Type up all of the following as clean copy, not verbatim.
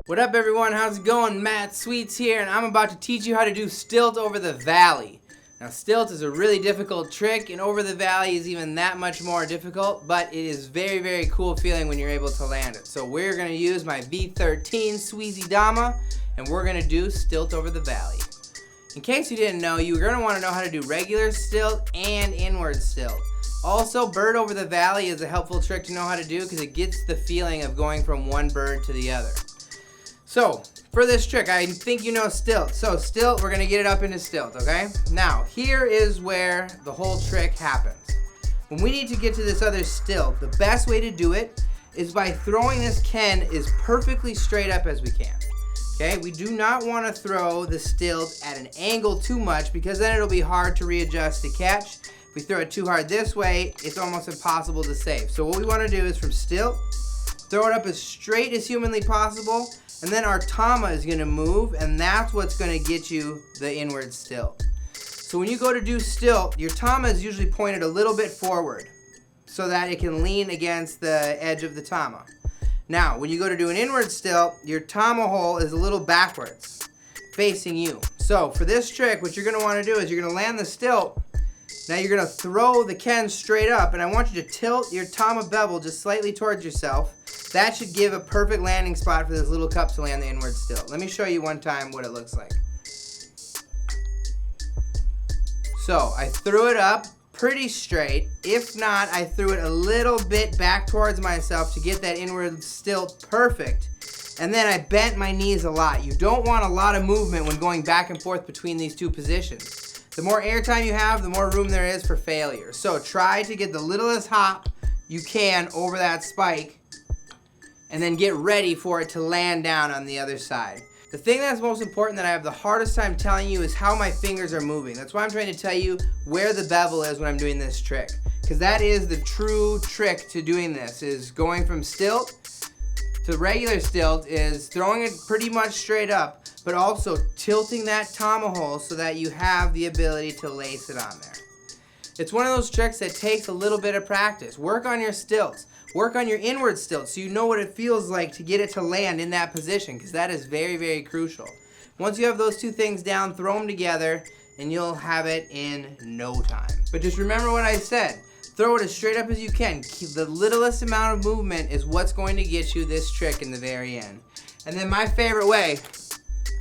What up everyone, how's it going? Matt Sweets here, and I'm about to teach you how to do stilt over the valley. Now stilt is a really difficult trick, and over the valley is even that much more difficult, but it is very, very cool feeling when you're able to land it. So we're going to use my V13 Sweezy Dama, and we're going to do stilt over the valley. In case you didn't know, you're going to want to know how to do regular stilt and inward stilt. Also, bird over the valley is a helpful trick to know how to do because it gets the feeling of going from one bird to the other. So, for this trick, I think you know stilt. So, stilt, we're going to get it up into stilt, okay? Now, here is where the whole trick happens. When we need to get to this other stilt, the best way to do it is by throwing this Ken as perfectly straight up as we can. Okay, we do not want to throw the stilt at an angle too much because then it'll be hard to readjust to catch. If we throw it too hard this way, it's almost impossible to save. So what we want to do is from stilt, throw it up as straight as humanly possible, and then our tama is going to move, and that's what's going to get you the inward stilt. So when you go to do stilt, your tama is usually pointed a little bit forward so that it can lean against the edge of the tama. Now, when you go to do an inward stilt, your tama hole is a little backwards, facing you. So for this trick, what you're going to want to do is you're going to land the stilt. Now you're going to throw the Ken straight up, and I want you to tilt your tama bevel just slightly towards yourself. That should give a perfect landing spot for this little cup to land the inward stilt. Let me show you one time what it looks like. So I threw it up pretty straight. If not, I threw it a little bit back towards myself to get that inward stilt perfect. And then I bent my knees a lot. You don't want a lot of movement when going back and forth between these two positions. The more airtime you have, the more room there is for failure. So try to get the littlest hop you can over that spike, and then get ready for it to land down on the other side. The thing that's most important that I have the hardest time telling you is how my fingers are moving. That's why I'm trying to tell you where the bevel is when I'm doing this trick. Because that is the true trick to doing this, is going from stilt to regular stilt is throwing it pretty much straight up, but also tilting that tama hole so that you have the ability to lace it on there. It's one of those tricks that takes a little bit of practice. Work on your stilts. Work on your inward stilt so you know what it feels like to get it to land in that position, because that is very, very crucial. Once you have those two things down, throw them together and you'll have it in no time. But just remember what I said. Throw it as straight up as you can. Keep the littlest amount of movement is what's going to get you this trick in the very end. And then my favorite way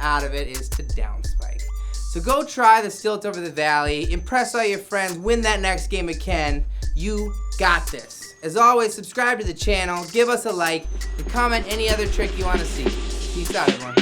out of it is to down spike. So go try the stilt over the valley, impress all your friends, win that next game of Ken. You got this. As always, subscribe to the channel, give us a like, and comment any other trick you want to see. Peace out, everyone.